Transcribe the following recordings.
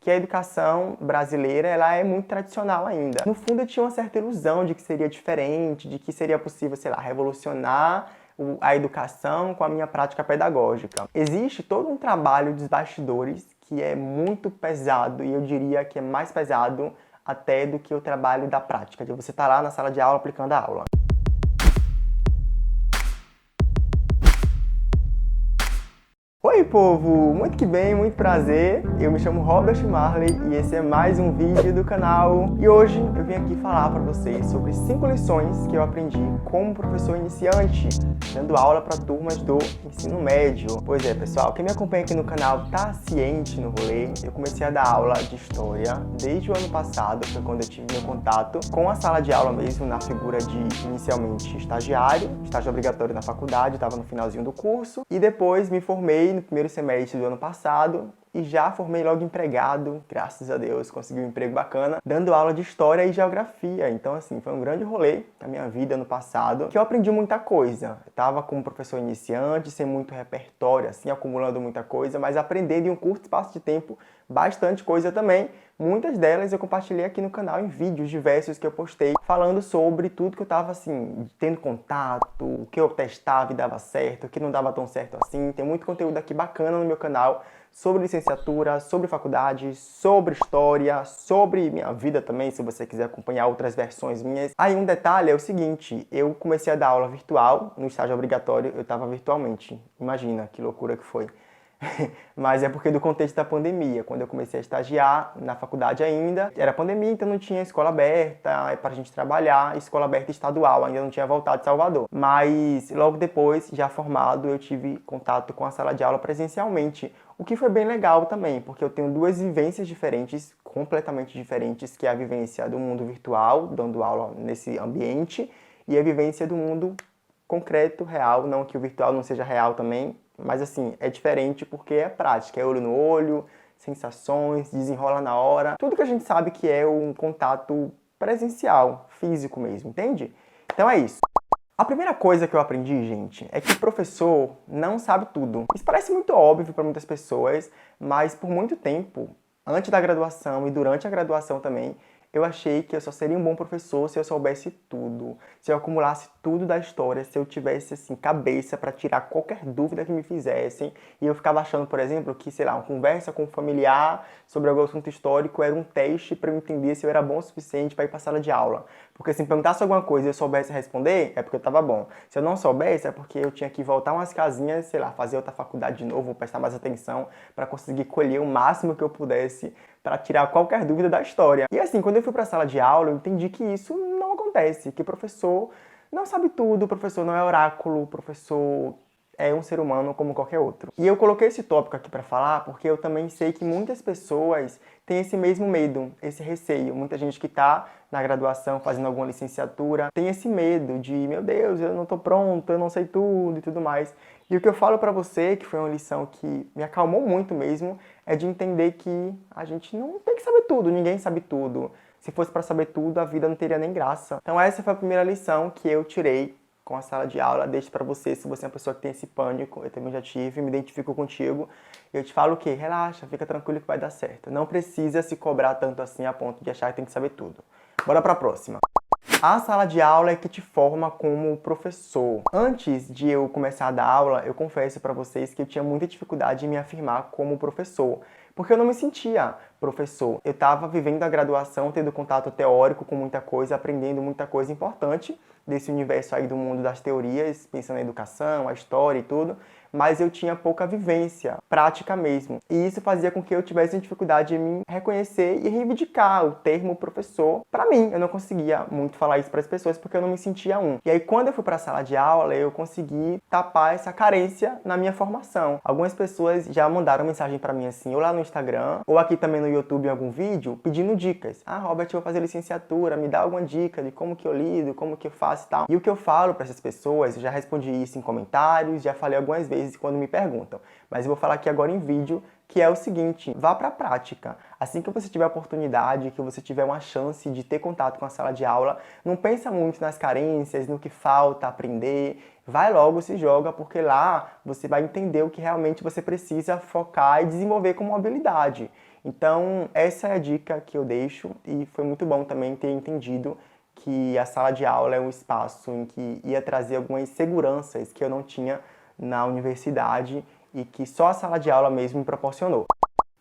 que a educação brasileira ela é muito tradicional ainda. No fundo, eu tinha uma certa ilusão de que seria diferente, de que seria possível, sei lá, revolucionar a educação com a minha prática pedagógica. Existe todo um trabalho dos bastidores que é muito pesado, e eu diria que é mais pesado até do que o trabalho da prática, de você estar lá na sala de aula aplicando a aula. Oi povo, muito que bem, muito prazer, eu me chamo Robert Marley e esse é mais um vídeo do canal. E hoje eu vim aqui falar para vocês sobre 5 lições que eu aprendi como professor iniciante, dando aula para turmas do ensino médio. Pois é pessoal, quem me acompanha aqui no canal tá ciente no rolê. Eu comecei a dar aula de História desde o ano passado, foi quando eu tive meu contato com a sala de aula mesmo, na figura de inicialmente estagiário, estágio obrigatório na faculdade, estava no finalzinho do curso, e depois me formei no primeiro semestre do ano passado e já formei logo empregado, graças a Deus, consegui um emprego bacana, dando aula de História e Geografia. Então, assim, foi um grande rolê na minha vida no passado, que eu aprendi muita coisa. Eu tava como professor iniciante, sem muito repertório, assim, acumulando muita coisa, mas aprendendo em um curto espaço de tempo bastante coisa também. Muitas delas eu compartilhei aqui no canal em vídeos diversos que eu postei, falando sobre tudo que eu tava, assim, tendo contato, o que eu testava e dava certo, o que não dava tão certo assim. Tem muito conteúdo aqui bacana no meu canal, sobre licenciatura, sobre faculdade, sobre história, sobre minha vida também, se você quiser acompanhar outras versões minhas. Aí um detalhe é o seguinte, eu comecei a dar aula virtual, no estágio obrigatório eu estava virtualmente. Imagina que loucura que foi. Mas é porque do contexto da pandemia, quando eu comecei a estagiar na faculdade ainda, era pandemia, então não tinha escola aberta para a gente trabalhar, escola aberta estadual, ainda não tinha voltado de Salvador. Mas logo depois, já formado, eu tive contato com a sala de aula presencialmente, o que foi bem legal também, porque eu tenho duas vivências diferentes, completamente diferentes, que é a vivência do mundo virtual, dando aula nesse ambiente, e a vivência do mundo concreto, real, não que o virtual não seja real também, mas assim, é diferente porque é prática, é olho no olho, sensações, desenrola na hora, tudo que a gente sabe que é um contato presencial, físico mesmo, entende? Então é isso. A primeira coisa que eu aprendi, gente, é que o professor não sabe tudo. Isso parece muito óbvio para muitas pessoas, mas por muito tempo, antes da graduação e durante a graduação também, eu achei que eu só seria um bom professor se eu soubesse tudo, se eu acumulasse tudo da história, se eu tivesse, assim, cabeça para tirar qualquer dúvida que me fizessem. E eu ficava achando, por exemplo, que, sei lá, uma conversa com um familiar sobre algum assunto histórico era um teste para eu entender se eu era bom o suficiente para ir para a sala de aula. Porque se me perguntasse alguma coisa e eu soubesse responder, é porque eu estava bom. Se eu não soubesse, é porque eu tinha que voltar umas casinhas, sei lá, fazer outra faculdade de novo, prestar mais atenção para conseguir colher o máximo que eu pudesse para tirar qualquer dúvida da história. E assim, quando eu fui para a sala de aula, eu entendi que isso não acontece, que o professor não sabe tudo, o professor não é oráculo, o professor é um ser humano como qualquer outro. E eu coloquei esse tópico aqui para falar porque eu também sei que muitas pessoas têm esse mesmo medo, esse receio. Muita gente que está na graduação fazendo alguma licenciatura tem esse medo de, meu Deus, eu não estou pronto, eu não sei tudo e tudo mais. E o que eu falo para você, que foi uma lição que me acalmou muito mesmo, é de entender que a gente não tem que saber tudo, ninguém sabe tudo. Se fosse para saber tudo, a vida não teria nem graça. Então essa foi a primeira lição que eu tirei com a sala de aula. Deixo para você, se você é uma pessoa que tem esse pânico, eu também já tive, me identifico contigo. Eu te falo o quê? Relaxa, fica tranquilo que vai dar certo. Não precisa se cobrar tanto assim a ponto de achar que tem que saber tudo. Bora para a próxima. A sala de aula é que te forma como professor. Antes de eu começar a dar aula, eu confesso para vocês que eu tinha muita dificuldade em me afirmar como professor, porque eu não me sentia professor. Eu estava vivendo a graduação, tendo contato teórico com muita coisa, aprendendo muita coisa importante desse universo aí do mundo das teorias, pensando na educação, a história e tudo, mas eu tinha pouca vivência, prática mesmo. E isso fazia com que eu tivesse dificuldade em me reconhecer e reivindicar o termo professor. Para mim, eu não conseguia muito falar isso para as pessoas porque eu não me sentia um. E aí, quando eu fui para a sala de aula, eu consegui tapar essa carência na minha formação. Algumas pessoas já mandaram mensagem para mim assim, ou lá no Instagram, ou aqui também no YouTube em algum vídeo, pedindo dicas. Ah, Robert, eu vou fazer licenciatura, me dá alguma dica de como que eu lido, como que eu faço e tal. E o que eu falo para essas pessoas, eu já respondi isso em comentários, já falei algumas vezes quando me perguntam, mas eu vou falar aqui agora em vídeo, que é o seguinte, vá para a prática. Assim que você tiver a oportunidade, que você tiver uma chance de ter contato com a sala de aula, não pensa muito nas carências, no que falta aprender, vai logo, se joga, porque lá você vai entender o que realmente você precisa focar e desenvolver como habilidade. Então, essa é a dica que eu deixo e foi muito bom também ter entendido que a sala de aula é um espaço em que ia trazer algumas seguranças que eu não tinha na universidade e que só a sala de aula mesmo me proporcionou.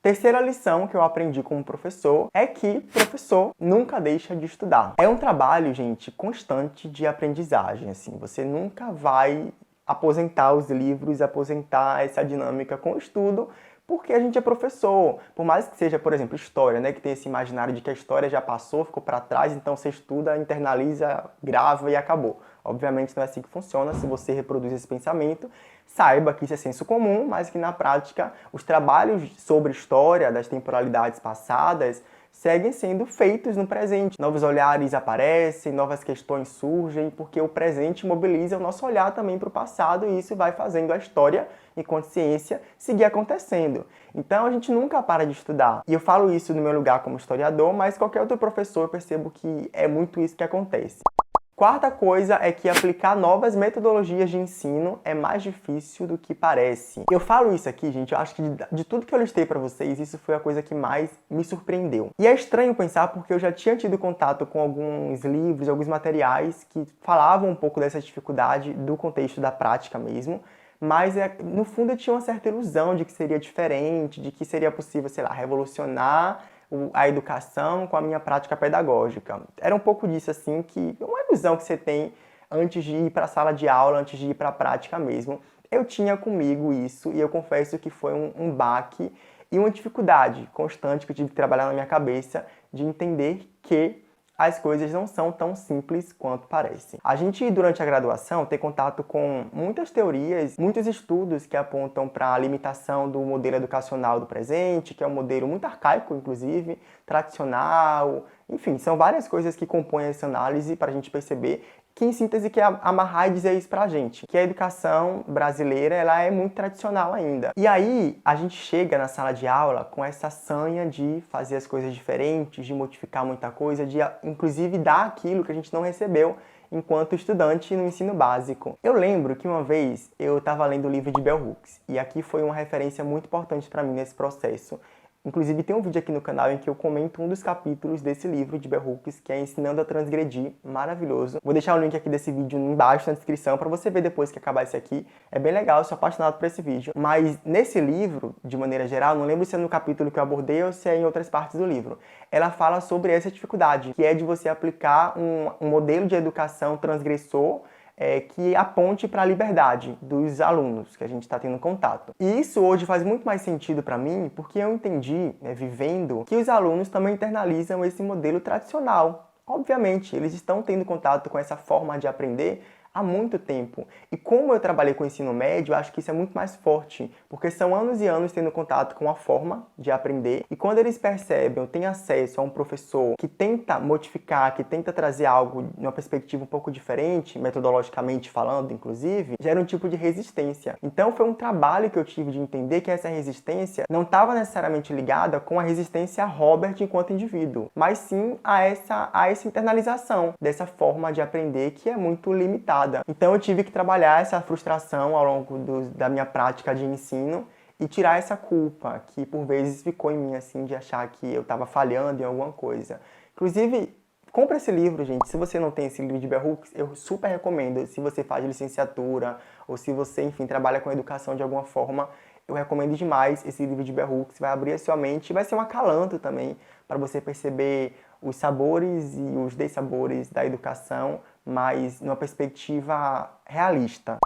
Terceira lição que eu aprendi como professor é que professor nunca deixa de estudar. É um trabalho, gente, constante de aprendizagem, assim. Você nunca vai aposentar os livros, aposentar essa dinâmica com o estudo, porque a gente é professor. Por mais que seja, por exemplo, história, né, que tem esse imaginário de que a história já passou, ficou para trás, então você estuda, internaliza, grava e acabou. Obviamente não é assim que funciona. Se você reproduz esse pensamento, saiba que isso é senso comum, mas que na prática os trabalhos sobre história das temporalidades passadas seguem sendo feitos no presente. Novos olhares aparecem, novas questões surgem, porque o presente mobiliza o nosso olhar também para o passado e isso vai fazendo a história e consciência seguir acontecendo. Então a gente nunca para de estudar. E eu falo isso no meu lugar como historiador, mas qualquer outro professor eu percebo que é muito isso que acontece. Quarta coisa é que aplicar novas metodologias de ensino é mais difícil do que parece. Eu falo isso aqui, gente, eu acho que de tudo que eu listei pra vocês, isso foi a coisa que mais me surpreendeu. E é estranho pensar porque eu já tinha tido contato com alguns livros, alguns materiais que falavam um pouco dessa dificuldade do contexto da prática mesmo, mas no fundo eu tinha uma certa ilusão de que seria diferente, de que seria possível, sei lá, revolucionar a educação com a minha prática pedagógica. Era um pouco disso, assim, que uma ilusão que você tem antes de ir para a sala de aula, antes de ir para a prática mesmo. Eu tinha comigo isso e eu confesso que foi um baque e uma dificuldade constante que eu tive que trabalhar na minha cabeça de entender que as coisas não são tão simples quanto parecem. A gente, durante a graduação, tem contato com muitas teorias, muitos estudos que apontam para a limitação do modelo educacional do presente, que é um modelo muito arcaico, inclusive, tradicional, enfim, são várias coisas que compõem essa análise para a gente perceber que, em síntese, quer amarrar e dizer isso pra gente, que a educação brasileira ela é muito tradicional ainda. E aí, a gente chega na sala de aula com essa sanha de fazer as coisas diferentes, de modificar muita coisa, de, inclusive, dar aquilo que a gente não recebeu enquanto estudante no ensino básico. Eu lembro que uma vez eu estava lendo o livro de Bell Hooks, e aqui foi uma referência muito importante para mim nesse processo. Inclusive tem um vídeo aqui no canal em que eu comento um dos capítulos desse livro de Bell Hooks, que é Ensinando a Transgredir, maravilhoso. Vou deixar o link aqui desse vídeo embaixo na descrição para você ver depois que acabar esse aqui. É bem legal, eu sou apaixonado por esse vídeo. Mas nesse livro, de maneira geral, não lembro se é no capítulo que eu abordei ou se é em outras partes do livro, ela fala sobre essa dificuldade, que é de você aplicar um modelo de educação transgressor que aponte para a liberdade dos alunos que a gente está tendo contato. E isso hoje faz muito mais sentido para mim, porque eu entendi, vivendo, que os alunos também internalizam esse modelo tradicional. Obviamente, eles estão tendo contato com essa forma de aprender há muito tempo. E como eu trabalhei com o ensino médio, eu acho que isso é muito mais forte, porque são anos e anos tendo contato com a forma de aprender, e quando eles percebem, ou têm acesso a um professor que tenta modificar, que tenta trazer algo de uma perspectiva um pouco diferente, metodologicamente falando, inclusive, gera um tipo de resistência. Então foi um trabalho que eu tive de entender que essa resistência não estava necessariamente ligada com a resistência a Robert enquanto indivíduo, mas sim a essa internalização dessa forma de aprender que é muito limitada. Então eu tive que trabalhar essa frustração ao longo da minha prática de ensino e tirar essa culpa que por vezes ficou em mim, assim, de achar que eu estava falhando em alguma coisa. Inclusive, compra esse livro, gente. Se você não tem esse livro de Bell Hooks, eu super recomendo. Se você faz licenciatura ou se você, enfim, trabalha com educação de alguma forma, eu recomendo demais esse livro de Bell Hooks. Vai abrir a sua mente e vai ser um acalanto também para você perceber os sabores e os dessabores da educação, mas numa perspectiva realista.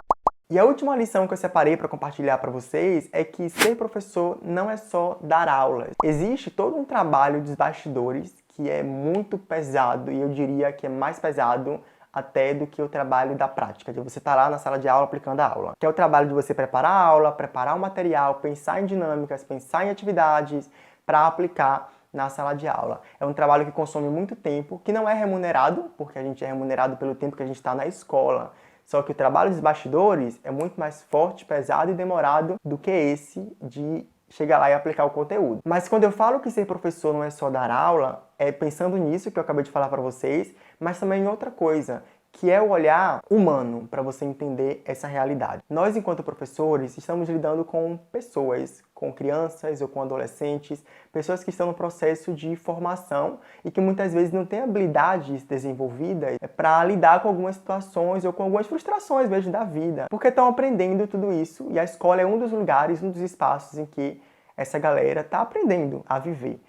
E a última lição que eu separei para compartilhar para vocês é que ser professor não é só dar aulas. Existe todo um trabalho dos bastidores que é muito pesado, e eu diria que é mais pesado até do que o trabalho da prática, de você estar lá na sala de aula aplicando a aula. Que é o trabalho de você preparar a aula, preparar o material, pensar em dinâmicas, pensar em atividades para aplicar na sala de aula. É um trabalho que consome muito tempo, que não é remunerado, porque a gente é remunerado pelo tempo que a gente está na escola. Só que o trabalho dos bastidores é muito mais forte, pesado e demorado do que esse de chegar lá e aplicar o conteúdo. Mas quando eu falo que ser professor não é só dar aula, é pensando nisso que eu acabei de falar para vocês, mas também em outra coisa, que é o olhar humano para você entender essa realidade. Nós, enquanto professores, estamos lidando com pessoas, com crianças ou com adolescentes, pessoas que estão no processo de formação e que muitas vezes não têm habilidades desenvolvidas para lidar com algumas situações ou com algumas frustrações mesmo da vida, porque estão aprendendo tudo isso e a escola é um dos lugares, um dos espaços em que essa galera está aprendendo a viver.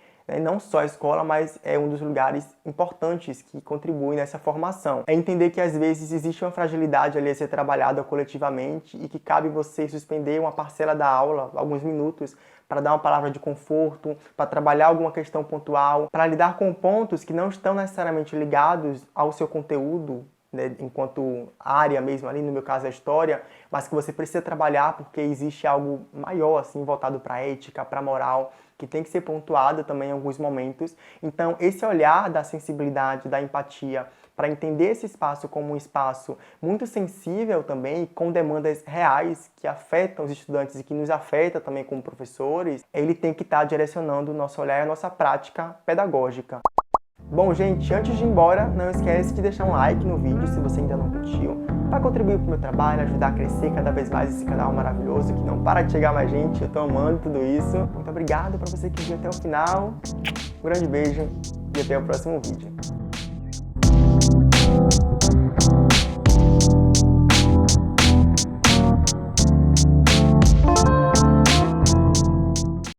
Não só a escola, mas é um dos lugares importantes que contribuem nessa formação. É entender que às vezes existe uma fragilidade ali a ser trabalhada coletivamente e que cabe você suspender uma parcela da aula, alguns minutos, para dar uma palavra de conforto, para trabalhar alguma questão pontual, para lidar com pontos que não estão necessariamente ligados ao seu conteúdo, né, enquanto área mesmo, ali no meu caso a história, mas que você precisa trabalhar porque existe algo maior, assim, voltado para a ética, para a moral, que tem que ser pontuado também em alguns momentos. Então, esse olhar da sensibilidade, da empatia, para entender esse espaço como um espaço muito sensível também, com demandas reais que afetam os estudantes e que nos afeta também como professores, ele tem que estar direcionando o nosso olhar e a nossa prática pedagógica. Bom, gente, antes de ir embora, não esquece de deixar um like no vídeo se você ainda não curtiu, para contribuir para o meu trabalho, ajudar a crescer cada vez mais esse canal maravilhoso que não para de chegar mais gente, eu tô amando tudo isso. Muito obrigado para você que viu até o final, um grande beijo e até o próximo vídeo.